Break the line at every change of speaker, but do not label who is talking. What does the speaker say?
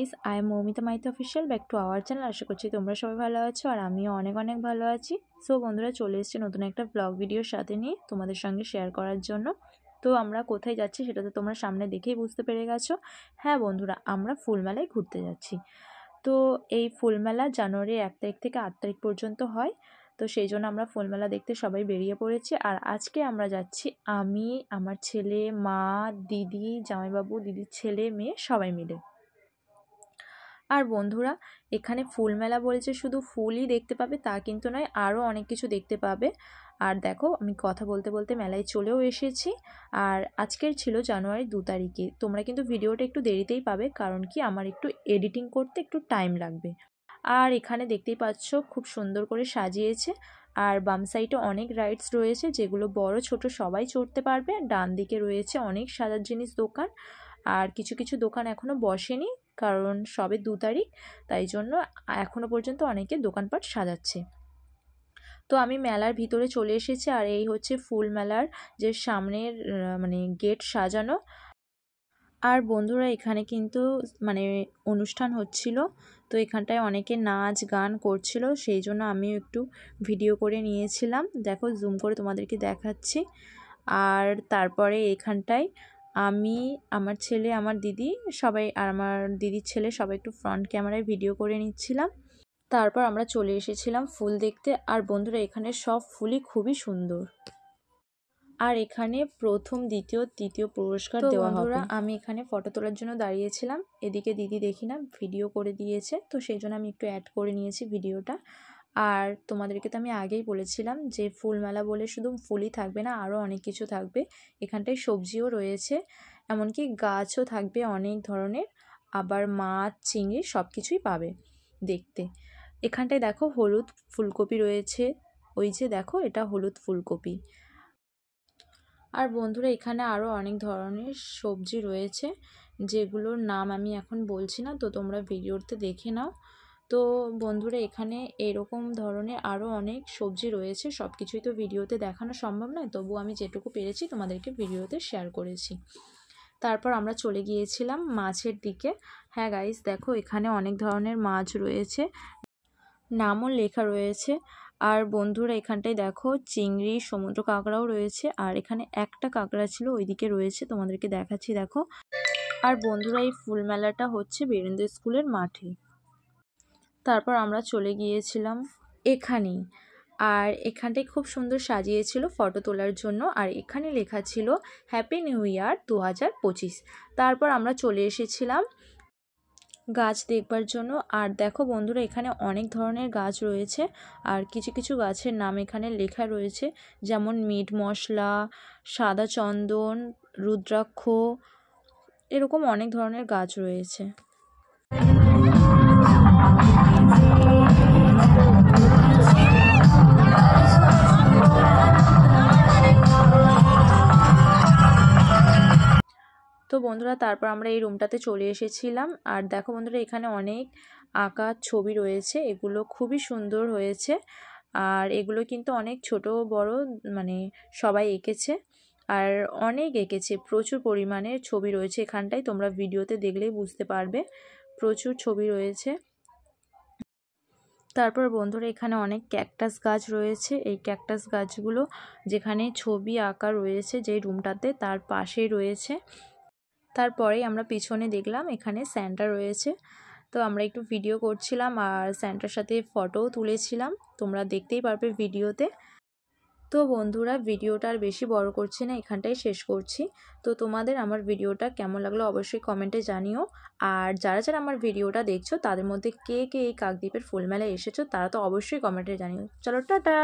Guys, I am Moumita Maiti official, back to our channel. আশা করছি তোমরা সবাই ভালো আছো আর আমিও অনেক অনেক ভালো আছি। সো বন্ধুরা, চলে এসেছি নতুন একটা ব্লগ ভিডিওর সাথে নিয়ে তোমাদের সঙ্গে শেয়ার করার জন্য। তো আমরা কোথায় যাচ্ছি সেটা তো তোমরা সামনে দেখেই বুঝতে পেরে গেছো। হ্যাঁ বন্ধুরা, আমরা ফুলমেলায় ঘুরতে যাচ্ছি। তো এই ফুলমেলা জানুয়ারির 1 তারিখ থেকে 8 তারিখ পর্যন্ত হয়। তো সেই জন্য আমরা ফুলমেলা দেখতে সবাই বেরিয়ে পড়েছি। আর আজকে আমরা যাচ্ছি আমি, আমার ছেলে, মা, দিদি, জামাইবাবু, দিদির ছেলে, মেয়ে সবাই মিলে। আর বন্ধুরা, এখানে ফুল মেলা বলেছে শুধু ফুলই দেখতে পাবে তা কিন্তু নয়, আরও অনেক কিছু দেখতে পাবে। আর দেখো, আমি কথা বলতে বলতে মেলায় চলেও এসেছি। আর আজকের ছিল জানুয়ারি 2 তারিখে। তোমরা কিন্তু ভিডিওটা একটু দেরিতেই পাবে, কারণ কি আমার একটু এডিটিং করতে একটু টাইম লাগবে। আর এখানে দেখতেই পাচ্ছ খুব সুন্দর করে সাজিয়েছে। আর বাম সাইডে অনেক রাইডস রয়েছে, যেগুলো বড় ছোট সবাই চড়তে পারবে। ডান দিকে রয়েছে অনেক সাজার জিনিস দোকান। আর কিছু কিছু দোকান এখনও বসেনি, কারণ সবে 2 তারিখ, তাই জন্য এখনও পর্যন্ত অনেকে দোকানপাট সাজাচ্ছে। তো আমি মেলার ভিতরে চলে এসেছি। আর এই হচ্ছে ফুল মেলার যে সামনের মানে গেট সাজানো। আর বন্ধুরা, এখানে কিন্তু মানে অনুষ্ঠান হচ্ছিল। তো এখানটায় অনেকে নাচ গান করছিল, সেই জন্য আমিও একটু ভিডিও করে নিয়েছিলাম। দেখো, জুম করে তোমাদেরকে দেখাচ্ছি। আর তারপরে এখানটায় আমি, আমার ছেলে, আমার দিদি সবাই, আর আমার দিদির ছেলে সবাই একটু ফ্রন্ট ক্যামেরায় ভিডিও করে নিচ্ছিলাম। তারপর আমরা চলে এসেছিলাম ফুল দেখতে। আর বন্ধুরা, এখানে সব ফুলই খুবই সুন্দর। আর এখানে প্রথম, দ্বিতীয়, তৃতীয় পুরস্কার দেওয়া হবে। বন্ধুরা, আমি এখানে ফটো তোলার জন্য দাঁড়িয়েছিলাম। এদিকে দিদি দেখি না ভিডিও করে দিয়েছে, তো সেই জন্য আমি একটু অ্যাড করে নিয়েছি ভিডিওটা। আর তোমাদেরকে তো আমি আগেই বলেছিলাম যে ফুল মেলা বলে শুধু ফুলই থাকবে না, আরও অনেক কিছু থাকবে। এখানটায় সবজিও রয়েছে, এমনকি গাছও থাকবে অনেক ধরনের। আবার মাছ, চিংড়ি সব কিছুই পাবে দেখতে। এখানটায় দেখো হলুদ ফুলকপি রয়েছে, ওই যে দেখো, এটা হলুদ ফুলকপি। আর বন্ধুরা, এখানে আরও অনেক ধরনের সবজি রয়েছে, যেগুলোর নাম আমি এখন বলছি না, তো তোমরা ভিডিওতে দেখে নাও। তো বন্ধুরা, এখানে এরকম ধরনের আরও অনেক সবজি রয়েছে, সব কিছুই তো ভিডিওতে দেখানো সম্ভব নয়, তবু আমি যেটুকু পেরেছি তোমাদেরকে ভিডিওতে শেয়ার করেছি। তারপর আমরা চলে গিয়েছিলাম মাছের দিকে। হ্যাঁ গাইস, দেখো এখানে অনেক ধরনের মাছ রয়েছে, নামও লেখা রয়েছে। আর বন্ধুরা, এখানটায় দেখো চিংড়ি, সমুদ্র কাঁকড়াও রয়েছে। আর এখানে একটা কাঁকড়া ছিল, ওইদিকে রয়েছে, তোমাদেরকে দেখাচ্ছি দেখো। আর বন্ধুরা, এই ফুল মেলাটা হচ্ছে বীরেন্দ্র স্কুলের মাঠে। তারপর আমরা চলে গিয়েছিলাম এখানেই। আর এখানটায় খুব সুন্দর সাজিয়েছিল ফটো তোলার জন্য। আর এখানে লেখা ছিল হ্যাপি নিউ ইয়ার 2025। তারপর আমরা চলে এসেছিলাম গাছ দেখবার জন্য। আর দেখো বন্ধুরা, এখানে অনেক ধরনের গাছ রয়েছে। আর কিছু কিছু গাছের নাম এখানে লেখা রয়েছে, যেমন মিট মশলা, সাদা চন্দন, রুদ্রাক্ষ, এরকম অনেক ধরনের গাছ রয়েছে। তো বন্ধুরা, তারপর আমরা এই রুমটাতে চলে এসেছিলাম। আর দেখো বন্ধুরা, এখানে অনেক আঁকা ছবি রয়েছে, এগুলো খুবই সুন্দর হয়েছে। আর এগুলো কিন্তু অনেক ছোট বড় মানে সবাই এঁকেছে, আর অনেক এঁকেছে, প্রচুর পরিমাণে ছবি রয়েছে এখানটায়। তোমরা ভিডিওতে দেখলেই বুঝতে পারবে, প্রচুর ছবি রয়েছে। তারপর বন্ধুরা, এখানে অনেক ক্যাকটাস গাছ রয়েছে। এই ক্যাকটাস গাছগুলো যেখানে ছবি আঁকা রয়েছে যে রুমটাতে, তার পাশেই রয়েছে। তারপরেই আমরা পিছনে দেখলাম এখানে স্যান্টা রয়েছে। তো আমরা একটু ভিডিও করছিলাম আর স্যান্টার সাথে ফটোও তুলেছিলাম, তোমরা দেখতেই পারবে ভিডিওতে। তো বন্ধুরা, ভিডিওটা আর বেশি বড় করছি না, এখানটাই শেষ করছি। তো তোমাদের আমার ভিডিওটা কেমন লাগলো অবশ্যই কমেন্টে জানিও। আর যারা যারা আমার ভিডিওটা দেখছো, তাদের মধ্যে কে কে এই কাকদ্বীপের ফুলমেলায় এসেছো, তারা তো অবশ্যই কমেন্টে জানিও। চলো, টাটা।